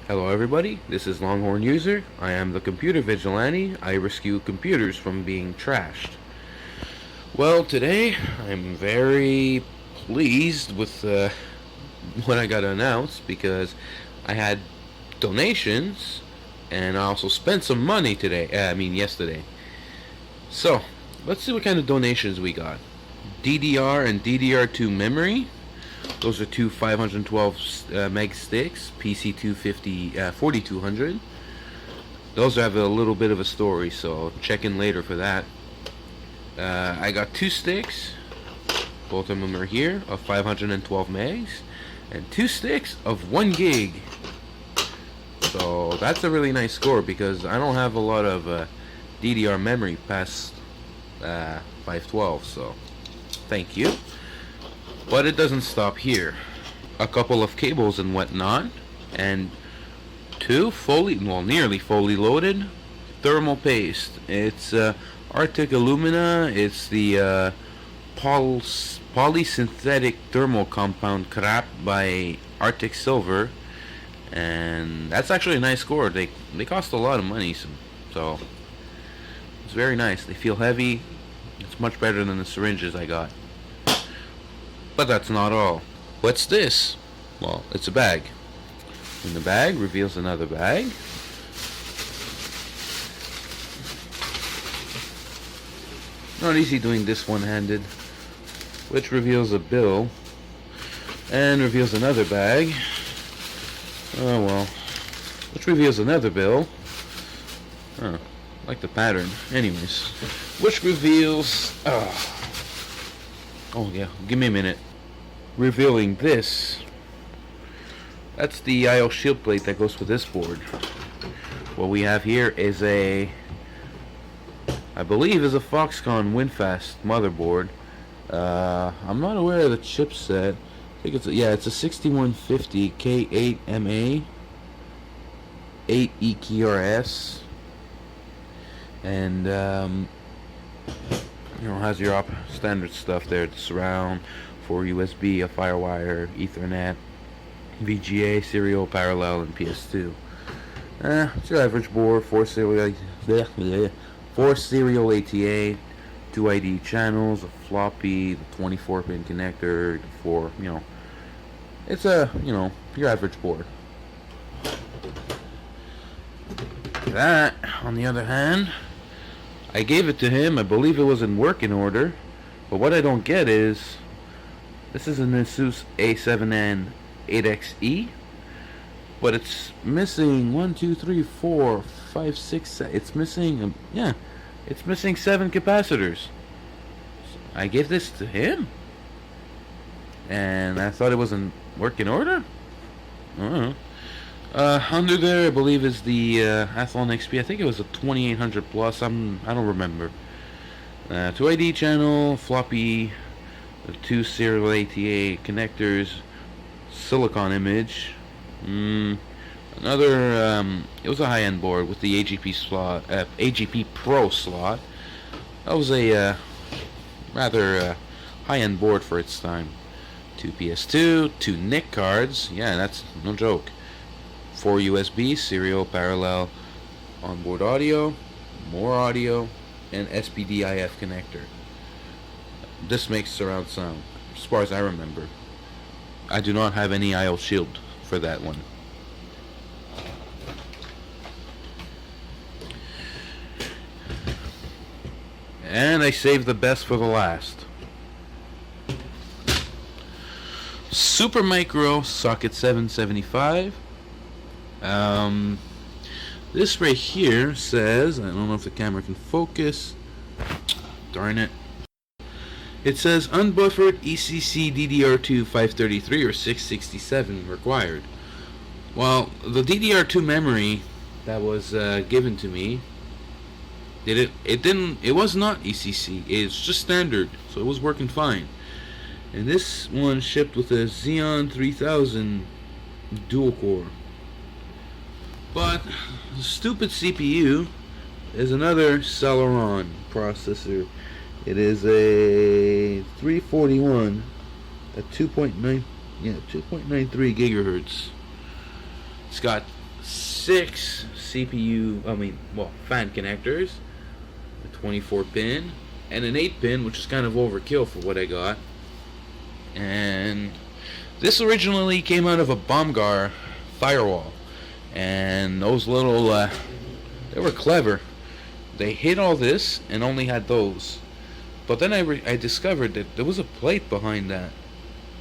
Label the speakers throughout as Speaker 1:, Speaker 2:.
Speaker 1: Hello everybody, this is Longhorn User. I am the computer vigilante. I rescue computers from being trashed. Well, today I'm very pleased with what I got to announce because I had donations and I also spent some money today. Yesterday. So, let's see what kind of donations we got. DDR and DDR2 memory. Those are two 512 meg sticks, PC250 4200. Those have a little bit of a story, so check in later for that. I got two sticks, both of them are here, of 512 megs, and two sticks of 1 gig. So that's a really nice score because I don't have a lot of DDR memory past 512, so thank you. But it doesn't stop here. A couple of cables and whatnot, and two nearly fully loaded thermal paste. It's Arctic Alumina. It's the polysynthetic thermal compound crap by Arctic Silver, and that's actually a nice score. They cost a lot of money, so it's very nice. They feel heavy. It's much better than the syringes I got. But that's not all. What's this? Well, it's a bag. And the bag reveals another bag. Not easy doing this one-handed. Which reveals a bill. And reveals another bag. Oh well. Which reveals another bill. Oh, like the pattern. Anyways. Which reveals... Oh yeah, give me a minute. Revealing this. That's the I/O shield plate that goes with this board. What we have here is I believe is a Foxconn WinFast motherboard. I'm not aware of the chipset. I think it's a 6150 K8MA 8EKRS, and has your standard stuff there: the surround, 4 USB, a FireWire, Ethernet, VGA, serial, parallel, and PS2. It's your average board: 4 serial ATA, 2 ID channels, a floppy, the 24-pin connector, it's your average board. That, on the other hand, I gave it to him. I believe it was in working order. But what I don't get is, this is an Asus A7N 8XE, but it's missing 1, 2, 3, 4, 5, 6. It's missing, it's missing 7 capacitors. I gave this to him, and I thought it was in working order. I don't know. Under there, I believe, is the Athlon XP. I think it was a 2800 plus. I don't remember. 2 ID channel, floppy, 2 serial ATA connectors, silicon image. Another. It was a high-end board with the AGP slot, AGP Pro slot. That was a rather high-end board for its time. 2 PS2, 2 NIC cards. Yeah, that's no joke. 4 USB, serial, parallel, onboard audio, more audio, and SPDIF connector. This makes surround sound, as far as I remember. I do not have any I/O shield for that one. And I saved the best for the last. Supermicro socket 775. This right here says, I don't know if the camera can focus, darn it. It says unbuffered ECC DDR2 533 or 667 required. Well, the DDR2 memory that was given to me, it was not ECC. It's just standard, so it was working fine. And this one shipped with a Xeon 3000 dual core. But the stupid CPU is another Celeron processor. It is a 341 at 2.93 gigahertz. It's got 6 CPU, fan connectors, a 24 pin, and an 8 pin, which is kind of overkill for what I got. And this originally came out of a Bomgar firewall, and those little, they were clever. They hid all this and only had those. But then I discovered that there was a plate behind that,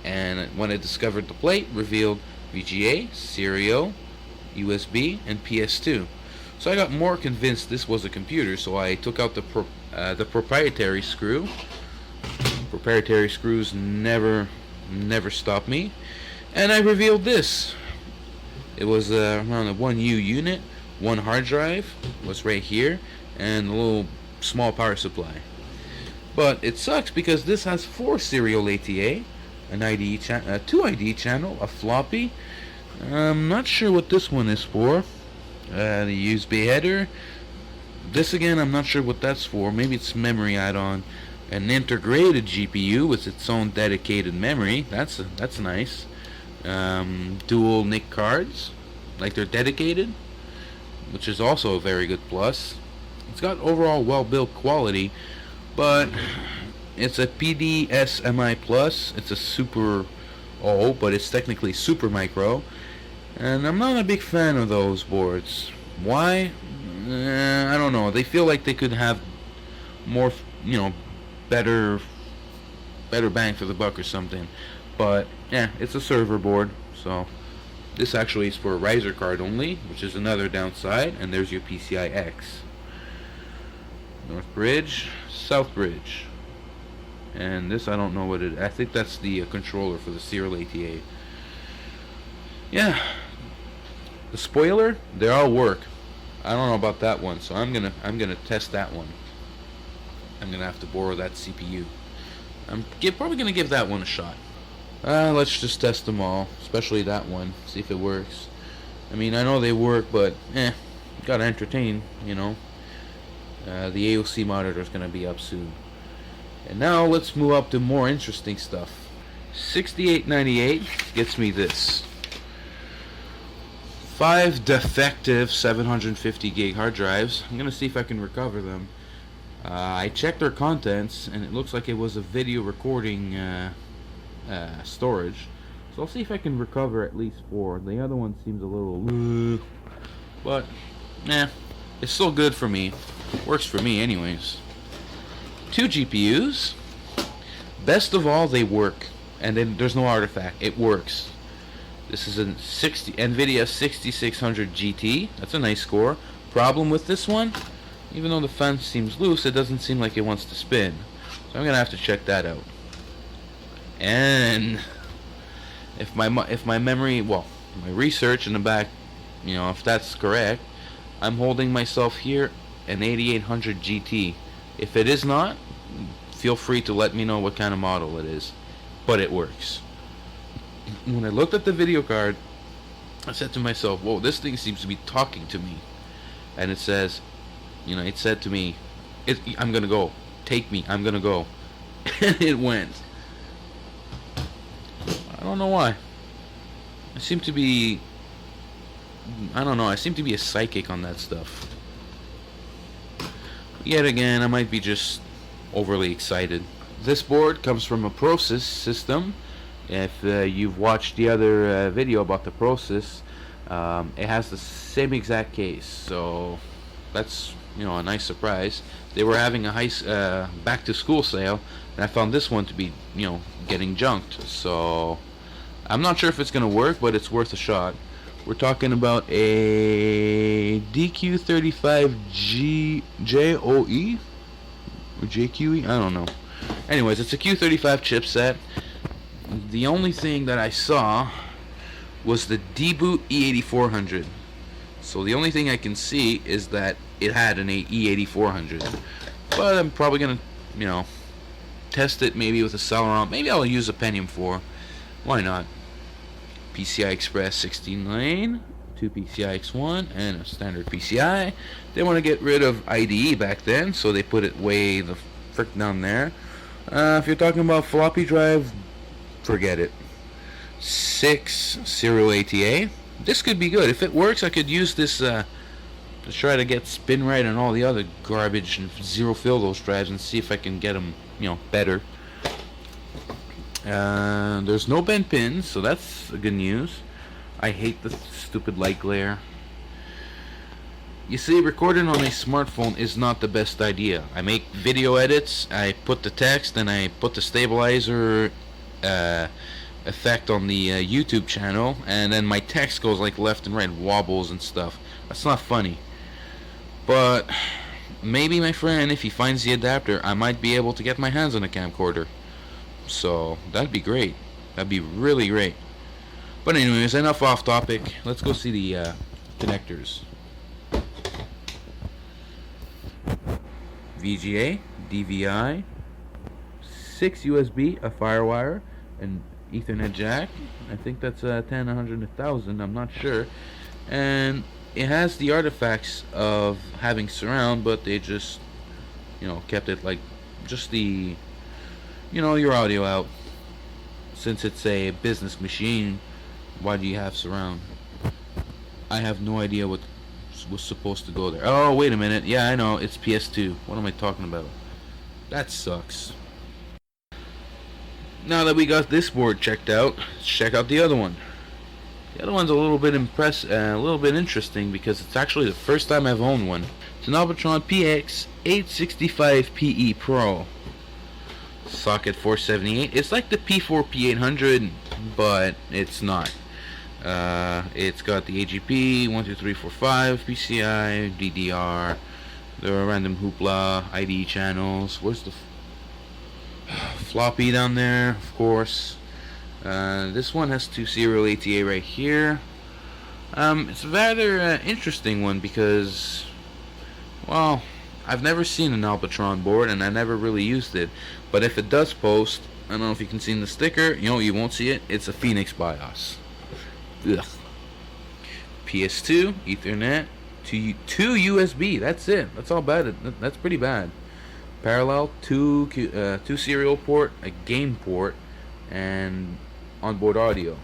Speaker 1: and when I discovered the plate, revealed VGA, serial, USB, and PS2. So I got more convinced this was a computer, so I took out the proprietary screw. Proprietary screws never stop me. And I revealed this. It was around a 1U unit, one hard drive was right here, and a little small power supply. But it sucks because this has 4 serial ATA, an IDE 2 IDE channel, a floppy. I'm not sure what this one is for. The USB header. This again, I'm not sure what that's for. Maybe it's memory add-on. An integrated GPU with its own dedicated memory. That's nice. Dual NIC cards, like they're dedicated, which is also a very good plus. It's got overall well-built quality, but it's a PDSMI plus. It's a super but it's technically super micro, and I'm not a big fan of those boards. Why? I don't know. They feel like they could have more, better bang for the buck or something. But yeah, it's a server board, so this actually is for a riser card only, which is another downside. And there's your PCI X. North bridge, south bridge, and this I don't know what it is. I think that's the controller for the serial ATA. Yeah, the spoiler, they all work. I don't know about that one, so I'm gonna test that one. I'm gonna have to borrow that CPU. I'm probably gonna give that one a shot. Let's just test them all, especially that one, see if it works. I mean, I know they work, but gotta entertain, The AOC monitor is gonna be up soon. And now let's move up to more interesting stuff. 6898 gets me this. 5 defective 750 gig hard drives. I'm gonna see if I can recover them. I checked their contents, and it looks like it was a video recording storage. So I'll see if I can recover at least 4. The other one seems a little, but it's still good for me. Works for me, anyways. 2 GPUs. Best of all, they work, and then there's no artifact. It works. This is a NVIDIA 6600 GT. That's a nice score. Problem with this one, even though the fan seems loose, it doesn't seem like it wants to spin. So I'm gonna have to check that out. And if my memory, my research in the back, if that's correct, I'm holding myself here an 8800 GT. If it is not, feel free to let me know what kind of model it is. But it works. When I looked at the video card, I said to myself, whoa, this thing seems to be talking to me. And it says, it said to me, I'm gonna go. Take me, I'm gonna go. And it went. I don't know why. I seem to be a psychic on that stuff. Yet again, I might be just overly excited. This board comes from a Process system. If you've watched the other video about the Process, it has the same exact case. So that's a nice surprise. They were having a back to school sale, and I found this one to be getting junked. So I'm not sure if it's gonna work, but it's worth a shot. We're talking about a DQ35 JOE or JQE, I don't know. Anyways, it's a Q35 chipset. The only thing that I saw was the deboot E8400. So the only thing I can see is that it had an E8400. But I'm probably gonna, test it maybe with a Celeron. Maybe I'll use a Pentium 4. Why not? PCI Express 16 lane, 2 PCI X1, and a standard PCI. They want to get rid of IDE back then, so they put it way the frick down there. If you're talking about floppy drive, forget it. 6 serial ATA, This could be good. If it works, I could use this to try to get spin right and all the other garbage and zero field goal drives and see if I can get them, better. There's no bent pins, so that's good news. I hate the stupid light glare. You see, recording on a smartphone is not the best idea. I make video edits, I put the text, and I put the stabilizer effect on the YouTube channel, and then my text goes like left and right, wobbles and stuff. That's not funny. But maybe, my friend, if he finds the adapter, I might be able to get my hands on a camcorder. So that'd be great. That'd be really great. But anyways, enough off topic. Let's go see the connectors. VGA, DVI, 6 USB, a FireWire, an Ethernet jack. I think that's 10, 100, 1000. I'm not sure. And it has the artifacts of having surround, but they just, kept it like just the, your audio out. Since it's a business machine, why do you have surround? I have no idea what was supposed to go there. Oh, wait a minute. Yeah, I know. It's PS2. What am I talking about? That sucks. Now that we got this board checked out, let's check out the other one. The other one's a little bit a little bit interesting because it's actually the first time I've owned one. It's an Albitron PX 865 PE Pro. Socket 478. It's like the P4 P800, but it's not. It's got the AGP 1, 2, 3, 4, 5 PCI, DDR, the random hoopla, IDE channels. Where's the floppy down there? Of course. This one has 2 serial ATA right here. It's a rather interesting one because, well, I've never seen an Albitron board and I never really used it. But if it does post, I don't know if you can see in the sticker, you won't see it. It's a Phoenix BIOS. Ugh. PS2, Ethernet, two USB. That's it. That's all bad. That's pretty bad. Parallel, two serial port, a game port, and onboard audio.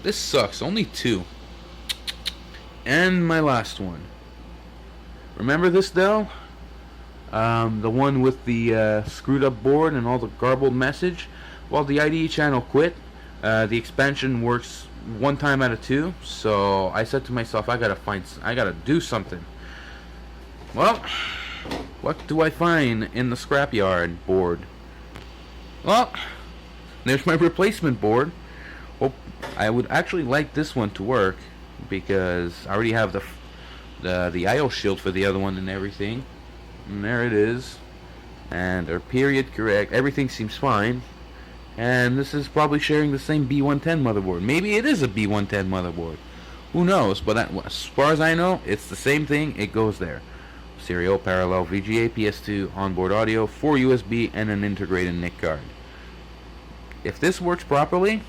Speaker 1: This sucks. Only 2. And my last one. Remember this, Dell? The one with the screwed up board and all the garbled message? Well, the IDE channel quit. The expansion works 1 time out of 2, so I said to myself, I gotta do something. Well, what do I find in the scrapyard board? Well, there's my replacement board. Well, I would actually like this one to work because I already have the IO shield for the other one and everything. And there it is. And they're period correct. Everything seems fine. And this is probably sharing the same B110 motherboard. Maybe it is a B110 motherboard. Who knows? But as far as I know, it's the same thing. It goes there. Serial, parallel, VGA, PS2, onboard audio, 4 USB, and an integrated NIC card. If this works properly,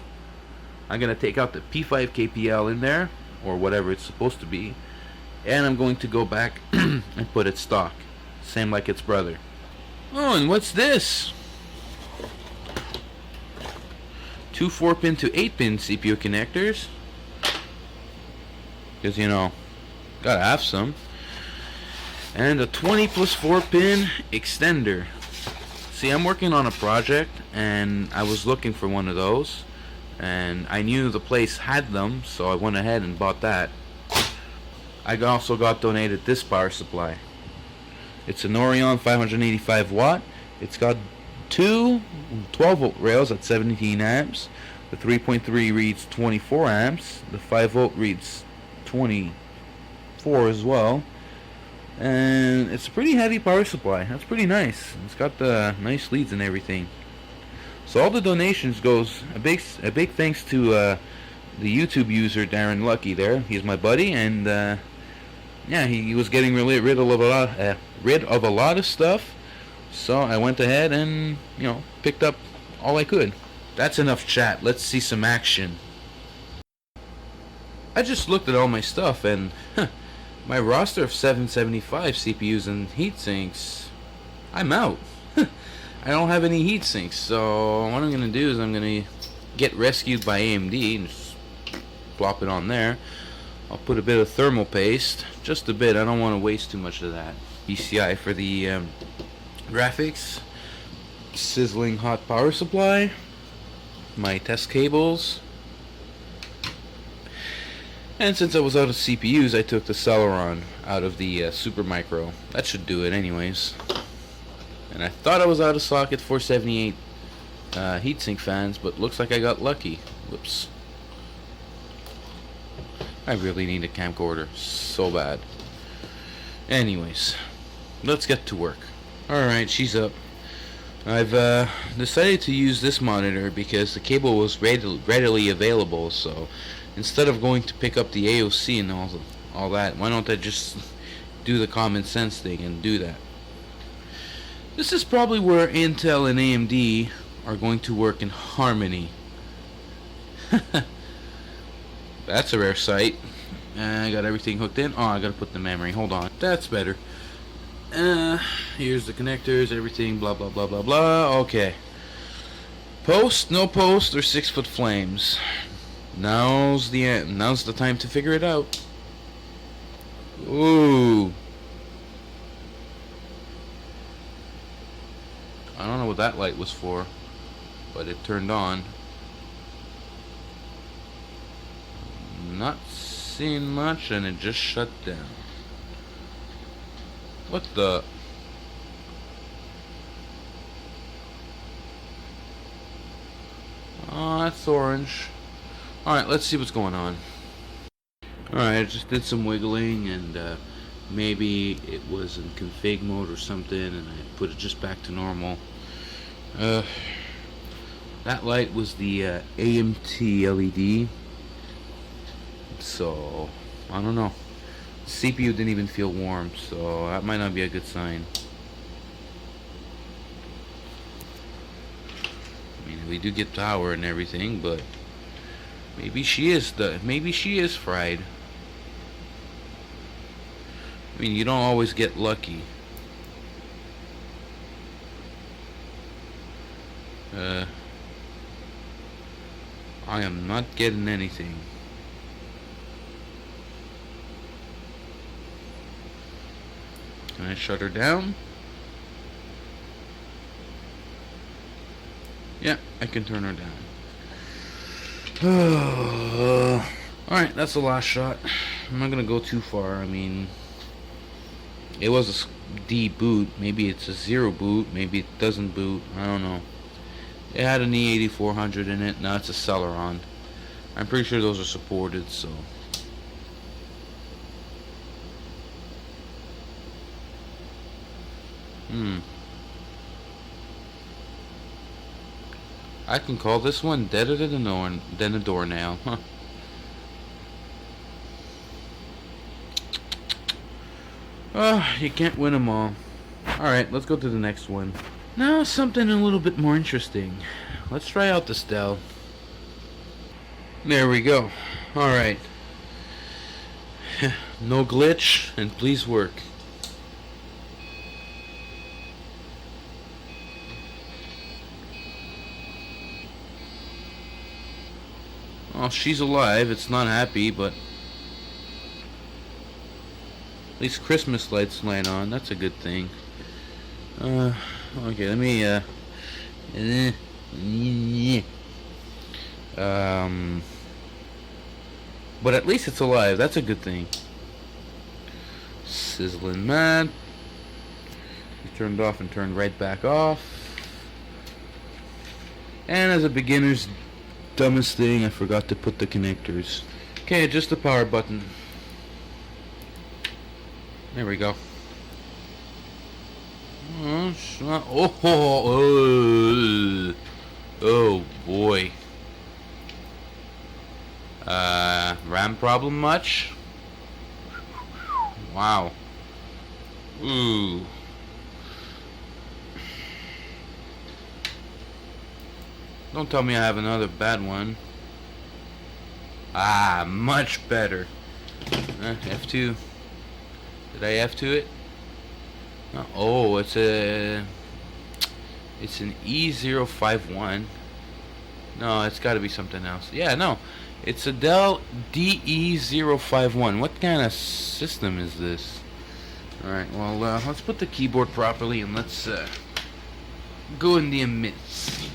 Speaker 1: I'm going to take out the P5 KPL in there, or whatever it's supposed to be, and I'm going to go back and put it stock. Same like its brother. Oh, and what's this? 2 4-pin to 8-pin CPU connectors. Because, gotta have some. And a 20 plus 4-pin extender. See, I'm working on a project, and I was looking for one of those. And I knew the place had them, so I went ahead and bought that. I also got donated this power supply. It's an Orion 585 watt. It's got 2 12-volt rails at 17 amps. The 3.3 reads 24 amps. The 5-volt reads 24 as well. And it's a pretty heavy power supply. That's pretty nice. It's got the nice leads and everything. So all the donations goes a big thanks to the YouTube user Darren Lucky there. He's my buddy, and yeah, he was getting really rid of a lot of stuff. So I went ahead and picked up all I could. That's enough chat. Let's see some action. I just looked at all my stuff and my roster of 775 CPUs and heatsinks, I'm out. I don't have any heatsinks, so what I'm gonna do is I'm gonna get rescued by AMD and just plop it on there. I'll put a bit of thermal paste, just a bit. I don't want to waste too much of that. PCI for the graphics, sizzling hot power supply, my test cables, and since I was out of CPUs, I took the Celeron out of the Supermicro. That should do it anyways. And I thought I was out of socket 478 heatsink fans, but looks like I got lucky. Whoops. I really need a camcorder so bad. Anyways, let's get to work. Alright, she's up. I've decided to use this monitor because the cable was readily available, so instead of going to pick up the AOC and all that, why don't I just do the common sense thing and do that? This is probably where Intel and AMD are going to work in harmony. That's a rare sight. I got everything hooked in. Oh, I gotta put the memory. Hold on. That's better. Here's the connectors, everything, blah, blah, blah, blah, blah. Okay. Post, no post, or 6-foot flames. Now's the end. Now's the time to figure it out. Ooh. I don't know what that light was for, but it turned on. Not seeing much, and it just shut down. What the? Oh, that's orange. Alright, let's see what's going on. Alright, I just did some wiggling, and maybe it was in config mode or something, and I put it just back to normal. That light was the AMT LED. So, I don't know. The CPU didn't even feel warm, so that might not be a good sign. I mean, we do get power and everything, but maybe she is fried. I mean, you don't always get lucky. I am not getting anything. Can I shut her down? Yeah, I can turn her down. Alright, that's the last shot. I'm not gonna go too far. I mean, it was a D boot. Maybe it's a 0 boot. Maybe it doesn't boot. I don't know. It had an E8400 in it. Now it's a Celeron. I'm pretty sure those are supported, so. I can call this one deader than a doornail, huh? You can't win them all. Alright, let's go to the next one. Now something a little bit more interesting. Let's try out the Stell. There we go. Alright. No glitch, and please work. Well, she's alive. It's not happy, but at least Christmas lights light on. That's a good thing. Okay, let me but at least it's alive. That's a good thing. Sizzling mad. You turned off and turned right back off. And as a beginner's dumbest thing, I forgot to put the connectors. Okay, just the power button. There we go. Oh boy. RAM problem much? Wow. Ooh. Don't tell me I have another bad one. Ah, much better. F2. Did I F2 it? Oh, it's an E051. No, it's got to be something else. Yeah, no. It's a Dell DE051. What kind of system is this? Alright, well, let's put the keyboard properly and let's go in the emits.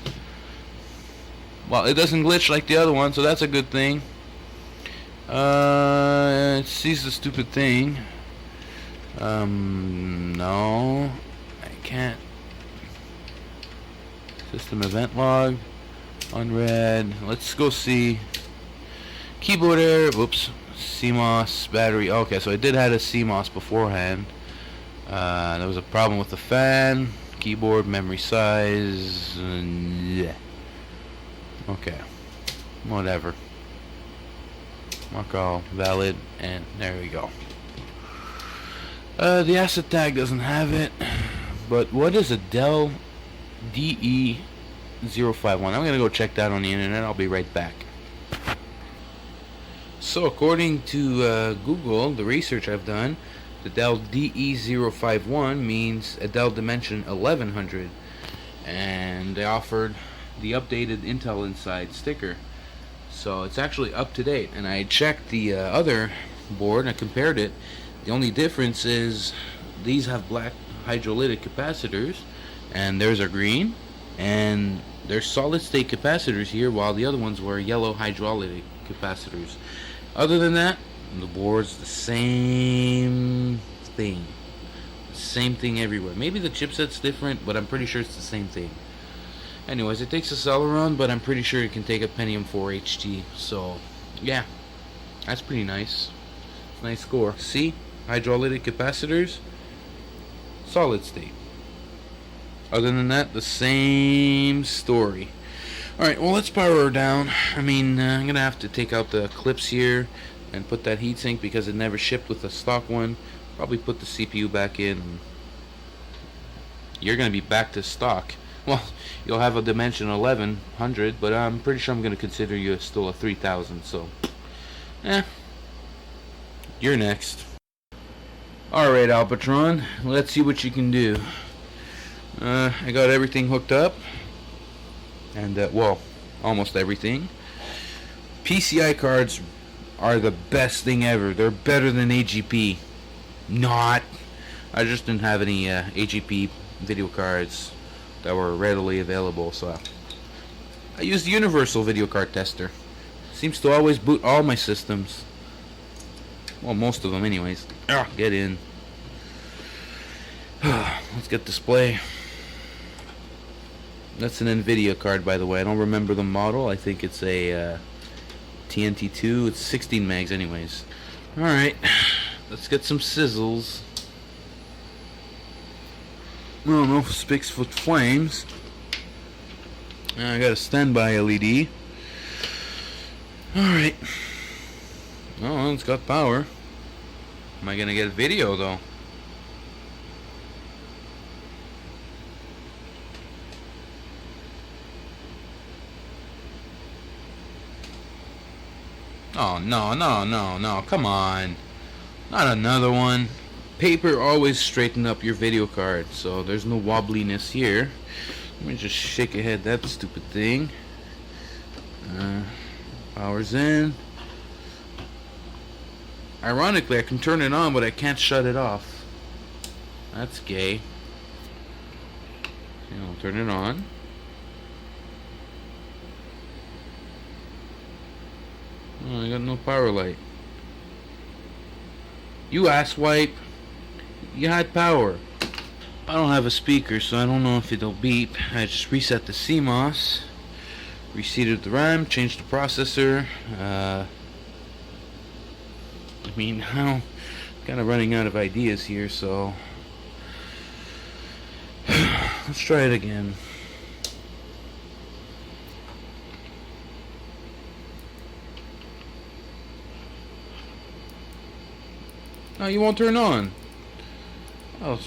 Speaker 1: Well, it doesn't glitch like the other one, so that's a good thing. It sees the stupid thing. No, I can't. System event log, unread. Let's go see. Keyboard error. Whoops. CMOS battery. Okay, so I did have a CMOS beforehand. There was a problem with the fan. Keyboard memory size. Yeah. Okay. Whatever. Mark all valid, and there we go. The asset tag doesn't have it, but what is a Dell DE051? I'm gonna go check that on the internet. I'll be right back. So according to Google, the research I've done, the Dell DE051 means a Dell Dimension 1100, and they offered the updated Intel Inside sticker. So it's actually up to date, and I checked the other board and I compared it. The only difference is these have black hydrolytic capacitors and theirs are green, and there's solid state capacitors here while the other ones were yellow hydraulic capacitors. Other than that, the board's the same thing. Same thing everywhere. Maybe the chipset's different, but I'm pretty sure it's the same thing. Anyways, it takes a Celeron, but I'm pretty sure it can take a Pentium 4 HT. So, yeah, that's pretty nice. Nice score. See? Hydrolytic capacitors, solid state. Other than that, the same story. Alright, well, let's power her down. I mean, I'm going to have to take out the clips here and put that heatsink because it never shipped with the stock one. Probably put the CPU back in. You're going to be back to stock. Well, you'll have a Dimension 1100, but I'm pretty sure I'm going to consider you still a 3000, so you're next. Alright, Alpatron, let's see what you can do. I got everything hooked up, and well, almost everything. PCI cards are the best thing ever. They're better than AGP. Not. I just didn't have any AGP video cards that were readily available, so I used the universal video card tester. Seems to always boot all my systems. Well, most of them anyways. Get in. Let's get display. That's an NVIDIA card, by the way. I don't remember the model. I think it's a TNT2. It's 16 megs anyways. Alright, let's get some sizzles. No, no sticks with flames. I got a standby LED. Alright. Oh, it's got power. Am I gonna get video though? Oh, no, come on. Not another one. Paper always straighten up your video card, so there's no wobbliness here. Let me just shake ahead that stupid thing. Power's in. Ironically, I can turn it on, but I can't shut it off. That's gay. Okay, I'll turn it on. Oh, I got no power light. You asswipe. You had power. I don't have a speaker, so I don't know if it'll beep. I just reset the CMOS, reseated the RAM, changed the processor. I mean, I'm kind of running out of ideas here, so let's try it again. No, you won't turn on. Oh.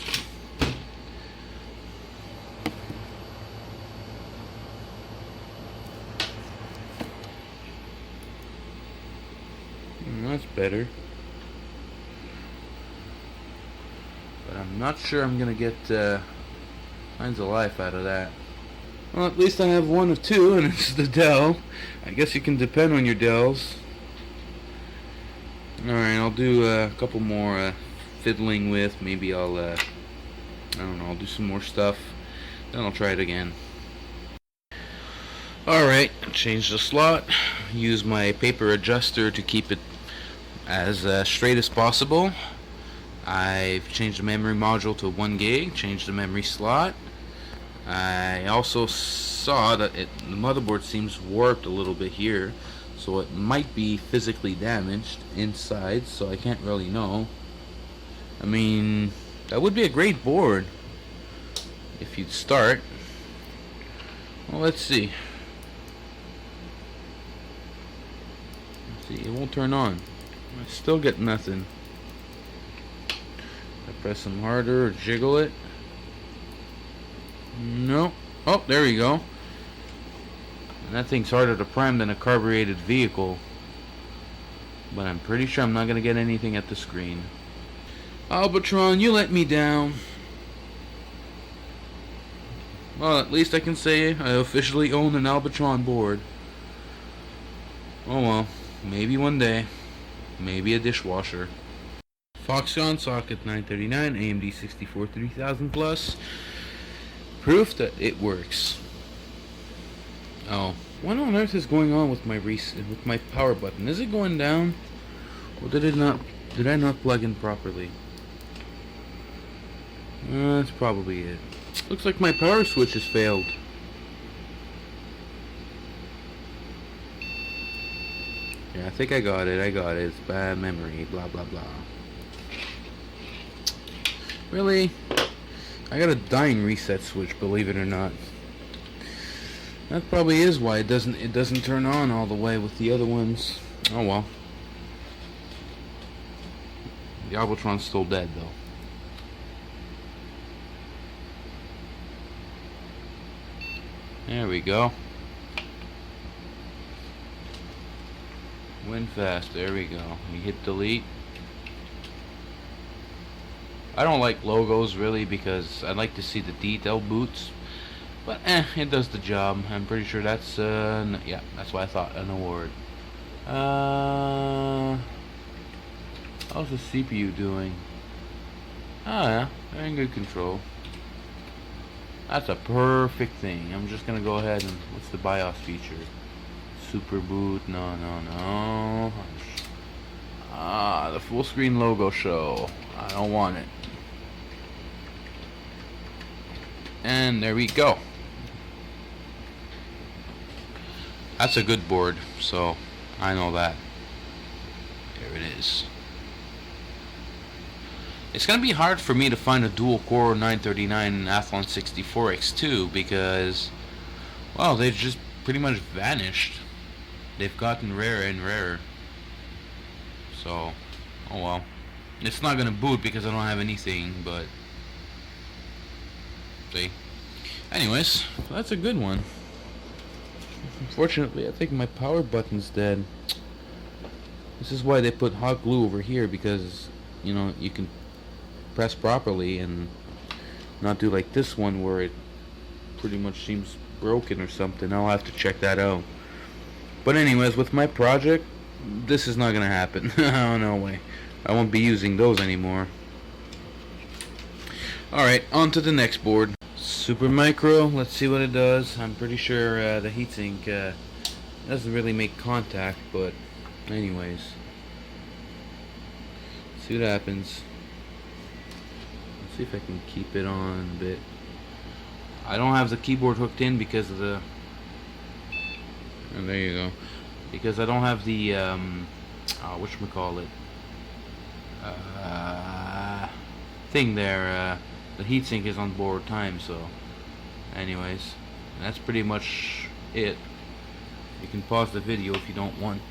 Speaker 1: That's better. But I'm not sure I'm gonna get signs of life out of that. Well, at least I have one of two, and it's the Dell. I guess you can depend on your Dells. Alright, I'll do a couple more fiddling with. Maybe I'll, I don't know, I'll do some more stuff. Then I'll try it again. Alright, change the slot. Use my paper adjuster to keep it as straight as possible. I've changed the memory module to 1 gig, changed the memory slot. I also saw that the motherboard seems warped a little bit here, so it might be physically damaged inside, so I can't really know. I mean, that would be a great board if you'd start. Well, let's see. It won't turn on. I still get nothing. I press them harder or jiggle it. No. Oh, there we go. And that thing's harder to prime than a carbureted vehicle. But I'm pretty sure I'm not going to get anything at the screen. Albatron, you let me down. Well, at least I can say I officially own an Albatron board. Oh well. Maybe one day. Maybe a dishwasher. Foxconn socket 939 AMD 64 3000 plus. Proof that it works. Oh, what on earth is going on with my power button? Is it going down? Or did I not plug in properly? That's probably it. Looks like my power switch has failed. Yeah, I think I got it. It's bad memory. Blah, blah, blah. Really? I got a dying reset switch, believe it or not. That probably is why it doesn't turn on all the way with the other ones. Oh well. The Arbitron's still dead though. There we go. Win fast. There we go. You hit delete. I don't like logos really because I like to see the detail boots. But it does the job. I'm pretty sure that's yeah, that's what I thought, an award. How's the CPU doing? Oh yeah, they're in good control. That's a perfect thing. I'm just gonna go ahead and what's the BIOS feature? Super boot, no. The full screen logo show. I don't want it. And there we go. That's a good board, so I know that. There it is. It's gonna be hard for me to find a dual core 939 Athlon 64X2 because, well, they've just pretty much vanished. They've gotten rarer and rarer. So, oh well. It's not gonna boot because I don't have anything, but see. Anyways, that's a good one. Unfortunately, I think my power button's dead. This is why they put hot glue over here, because, you know, you can press properly and not do like this one where it pretty much seems broken or something. I'll have to check that out. But anyways, with my project, this is not gonna happen. Oh, no way. I won't be using those anymore. Alright, on to the next board. Super Micro, let's see what it does. I'm pretty sure the heatsink doesn't really make contact, but anyways. Let's see what happens. Let's see if I can keep it on a bit. I don't have the keyboard hooked in because of the... Oh, there you go. Because I don't have the, whatchamacallit, thing there, the heatsink is on borrowed time, so, anyways, that's pretty much it. You can pause the video if you don't want,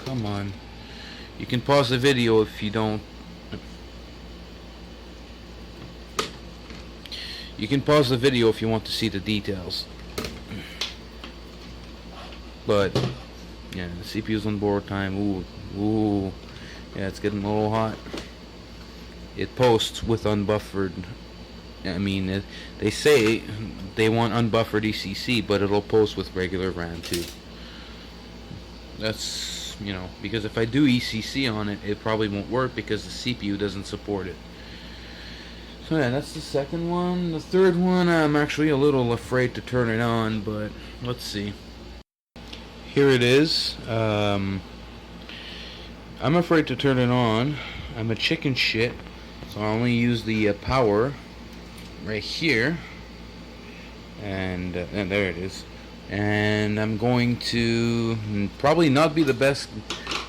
Speaker 1: come on, you can pause the video if you don't, you can pause the video if you want to see the details. But yeah, the CPU's on board time. Ooh, yeah, it's getting a little hot. It posts with unbuffered I mean, they say they want unbuffered ECC, but it'll post with regular RAM too. That's, because if I do ECC on it, it probably won't work because the CPU doesn't support it. So yeah, that's the second one. The third one, I'm actually a little afraid to turn it on, but let's see. Here it is. I'm afraid to turn it on. I'm a chicken shit, so I only use the power right here, and there it is. And I'm going to probably not be the best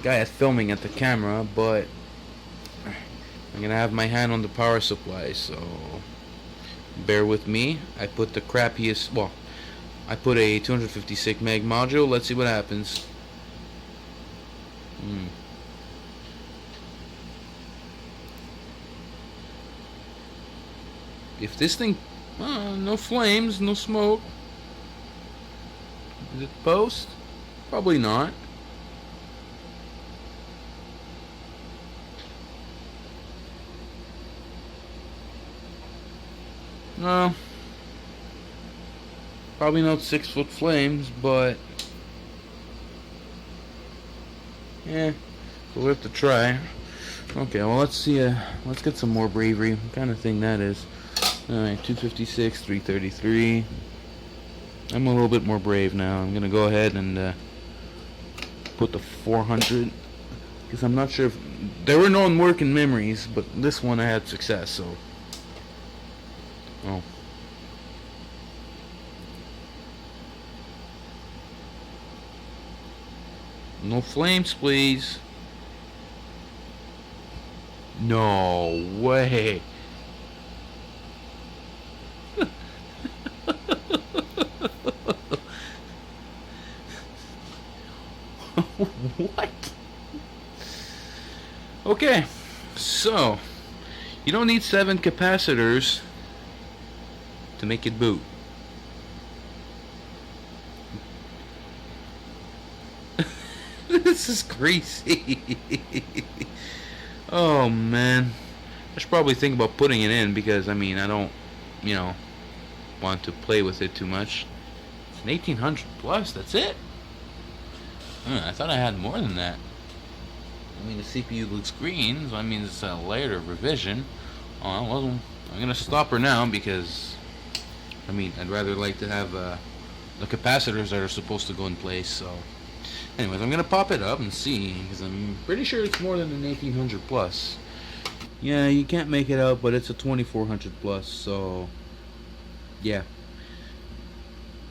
Speaker 1: guy at filming at the camera, but I'm gonna have my hand on the power supply, so bear with me. I put the crappiest, well, I put a 256 meg module. Let's see what happens. If this thing, no flames, no smoke. Is it post? Probably not. No. Probably not 6-foot flames, but yeah, we'll have to try. Okay, well, let's see. Let's get some more bravery. What kind of thing that is? All right, 256, 333. I'm a little bit more brave now. I'm gonna go ahead and put the 400, because I'm not sure if there were no working memories, but this one I had success. So, oh. No flames, please. No way. What? Okay, so you don't need 7 capacitors to make it boot. This is crazy. Oh man, I should probably think about putting it in, because I mean, I don't, want to play with it too much. It's an 1800 plus. That's it. I thought I had more than that. I mean, the CPU looks green, so I mean it's a later revision. Oh well, I'm gonna stop her now, because I mean, I'd rather like to have the capacitors that are supposed to go in place. So anyways, I'm gonna pop it up and see, because I'm pretty sure it's more than an 1800 plus. Yeah, you can't make it out, but it's a 2400 plus, so yeah.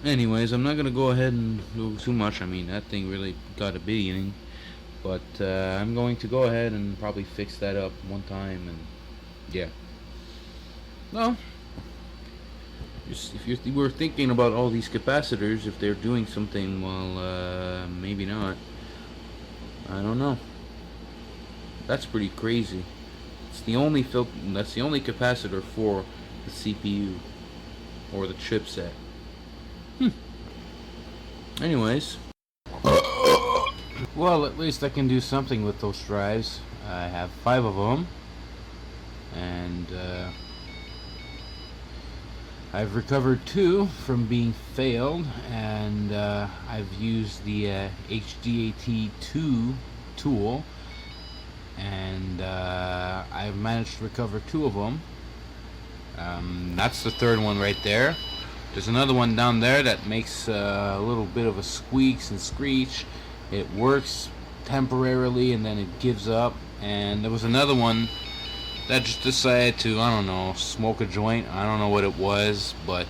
Speaker 1: Anyways, I'm not gonna go ahead and do too much. I mean, that thing really got a beating, but I'm going to go ahead and probably fix that up one time, and yeah. Well, if you were thinking about all these capacitors, if they're doing something, well, maybe not. I don't know. That's pretty crazy. It's the only that's the only capacitor for the CPU or the chipset. Anyways, well, at least I can do something with those drives. I have 5 of them, and I've recovered 2 from being failed, and I've used the HDAT2 tool, and I've managed to recover 2 of them. That's the third one right there. There's another one down there that makes a little bit of a squeaks and screech. It works temporarily and then it gives up. And there was another one that just decided to, I don't know, smoke a joint. I don't know what it was, but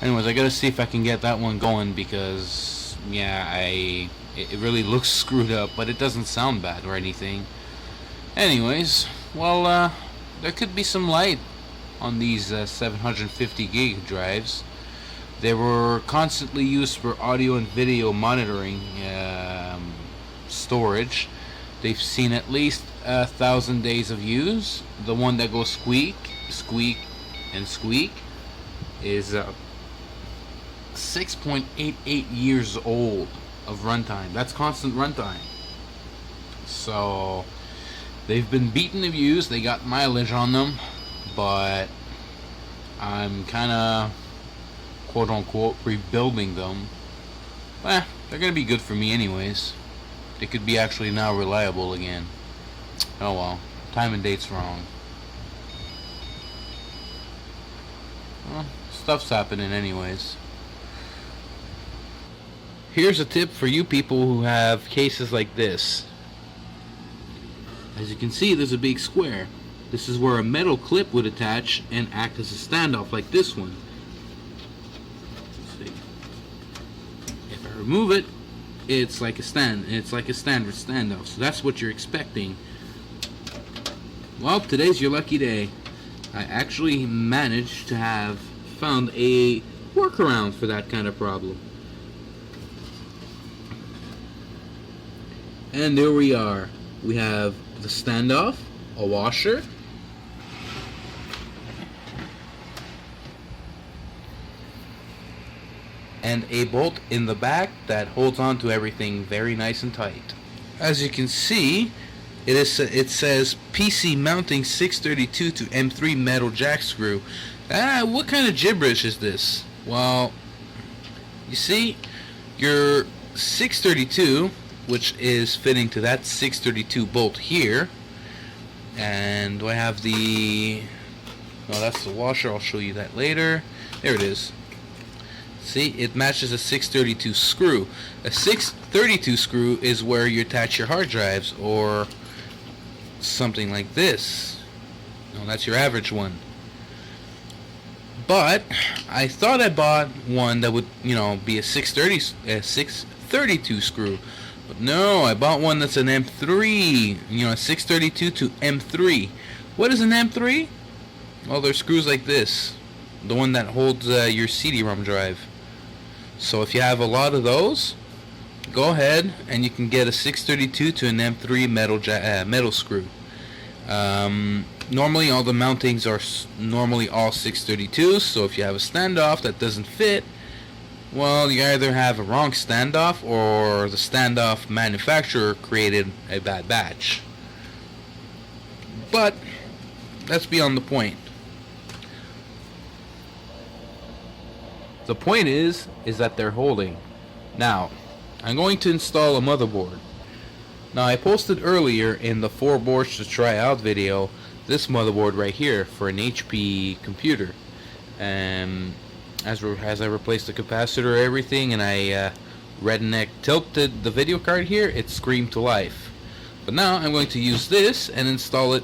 Speaker 1: anyways, I gotta see if I can get that one going, because yeah, it really looks screwed up, but it doesn't sound bad or anything. Anyways, well, there could be some light on these 750 gig drives. They were constantly used for audio and video monitoring storage. They've seen at least 1,000 days of use. The one that goes squeak, squeak, and squeak is 6.88 years old of runtime. That's constant runtime. So they've been beaten of use. They got mileage on them,
Speaker 2: but I'm kind of quote unquote rebuilding them. They're gonna be good for me anyways. They could be actually now reliable again. Oh well, time and date's wrong. Well, stuff's happening anyways. Here's a tip for you people who have cases like this. As you can see, there's a big square. This is where a metal clip would attach and act as a standoff like this one. Let's see. If I remove it, it's like a standard standoff. So that's what you're expecting. Well, today's your lucky day. I actually managed to have found a workaround for that kind of problem. And there we are. We have the standoff, a washer, and a bolt in the back that holds on to everything very nice and tight. As you can see, it says PC mounting 632 to M3 metal jack screw. What kind of gibberish is this? Well, you see, your 632, which is fitting to that 632 bolt here, and I have the, no, that's the washer. I'll show you that later. There it is. See, it matches a 632 screw. A 632 screw is where you attach your hard drives or something like this. No, that's your average one. But I thought I bought one that would, be a 632 screw. But no, I bought one that's an M3, a 632 to M3. What is an M3? Well, they're screws like this. The one that holds your CD-ROM drive. So if you have a lot of those, go ahead and you can get a 632 to an M3 metal screw. Normally all the mountings are normally all 632s, so if you have a standoff that doesn't fit, well, you either have a wrong standoff or the standoff manufacturer created a bad batch. But that's beyond the point. The point is that they're holding. Now, I'm going to install a motherboard. Now, I posted earlier in the 4 boards to try out video this motherboard right here for an HP computer. And as I replaced the capacitor and everything, and I redneck tilted the video card here, it screamed to life. But now I'm going to use this and install it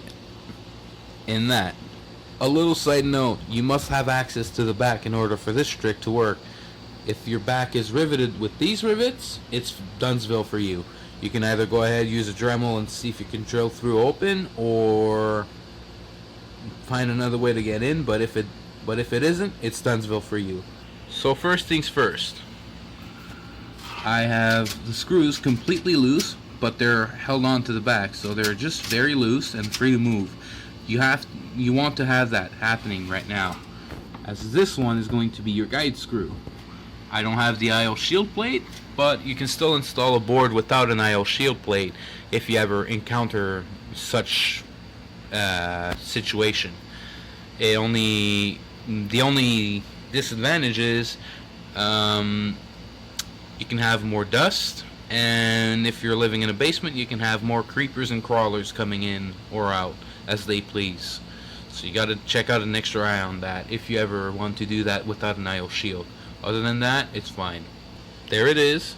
Speaker 2: in that. A little side note, you must have access to the back in order for this trick to work. If your back is riveted with these rivets, it's Dunsville for you. You can either go ahead, use a Dremel and see if you can drill through open, or find another way to get in, but if it isn't, it's Dunsville for you. So first things first, I have the screws completely loose, but they're held on to the back, so they're just very loose and free to move. You want to have that happening right now, as this one is going to be your guide screw. I don't have the IO shield plate, but you can still install a board without an IO shield plate if you ever encounter such situation. The only disadvantage is you can have more dust, and if you're living in a basement, you can have more creepers and crawlers coming in or out as they please. So you got to check out an extra eye on that if you ever want to do that without an IO shield. Other than that, it's fine. There it is,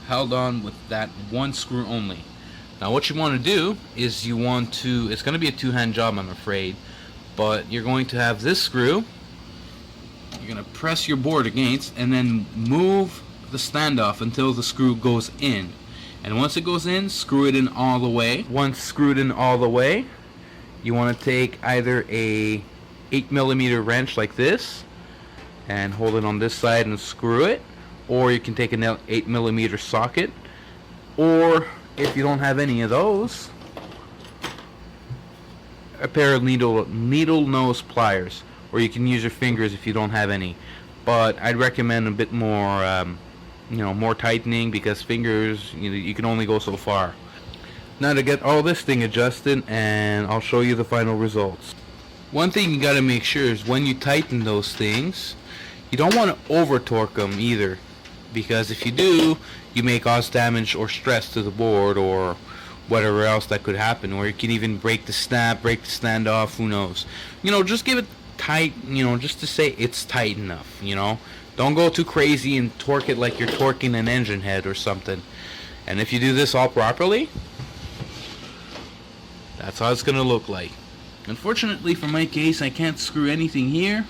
Speaker 2: held on with that one screw only. Now what you want to do is it's going to be a two-hand job, I'm afraid, but you're going to have this screw, you're going to press your board against, and then move the standoff until the screw goes in. And once it goes in, screw it in all the way. Once screwed in all the way, you want to take either a 8mm wrench like this and hold it on this side and screw it, or you can take an 8mm socket, or if you don't have any of those, a pair of needle nose pliers, or you can use your fingers if you don't have any. But I'd recommend a bit more more tightening, because fingers, you can only go so far. Now to get all this thing adjusted, and I'll show you the final results. One thing you gotta make sure is when you tighten those things, you don't want to over torque them either, because if you do, you may cause damage or stress to the board or whatever else that could happen, or you can even break the snap, break the standoff, who knows. Just give it tight, just to say it's tight enough, Don't go too crazy and torque it like you're torquing an engine head or something. And if you do this all properly, that's how it's going to look like. Unfortunately for my case, I can't screw anything here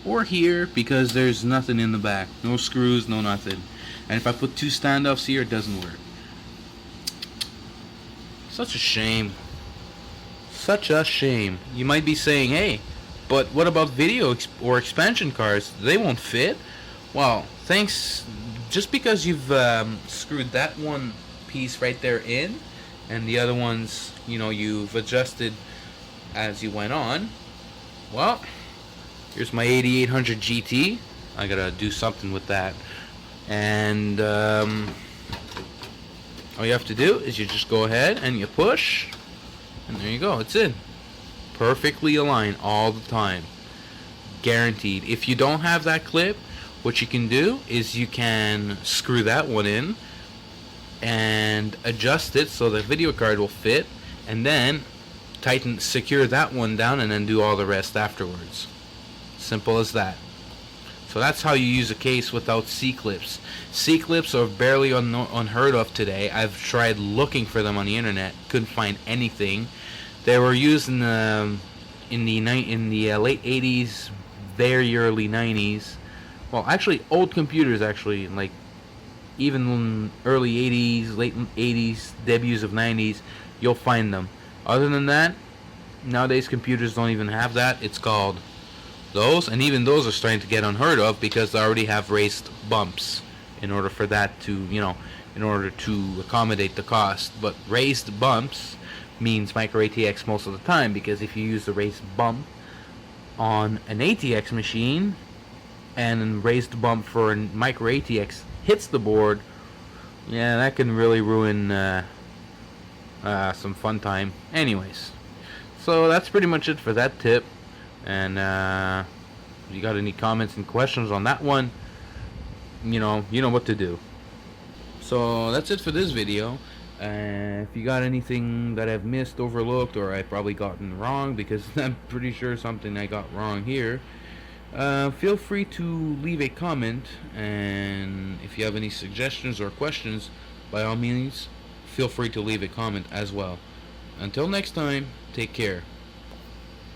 Speaker 2: or here because there's nothing in the back. No screws, no nothing. And if I put two standoffs here, it doesn't work. Such a shame. Such a shame. You might be saying, hey, but what about video or expansion cards? They won't fit. Well, thanks. Just because you've screwed that one piece right there in, and the other ones, you've adjusted as you went on. Well, here's my 8800 GT. I gotta do something with that. And all you have to do is you just go ahead and you push, and there you go, it's in. Perfectly aligned all the time. Guaranteed. If you don't have that clip, what you can do is you can screw that one in and adjust it so the video card will fit, and then secure that one down, and then do all the rest afterwards. Simple as that. So that's how you use a case without C-clips. C-clips are barely unheard of today. I've tried looking for them on the internet, couldn't find anything. They were used in the late 80s, very early 90s. Well, actually, old computers, actually, like even early 80s, late 80s, debuts of 90s, you'll find them. Other than that, nowadays computers don't even have that. It's called those, and even those are starting to get unheard of because they already have raised bumps in order for that to, in order to accommodate the cost. But raised bumps means micro ATX most of the time, because if you use the raised bump on an ATX machine and a raised bump for a micro ATX hits the board, yeah, that can really ruin some fun time. Anyways, so that's pretty much it for that tip. And if you got any comments and questions on that one, you know what to do. So that's it for this video. If you got anything that I've missed, overlooked, or I've probably gotten wrong, because I'm pretty sure something I got wrong here, feel free to leave a comment. And if you have any suggestions or questions, by all means, feel free to leave a comment as well. Until next time, take care.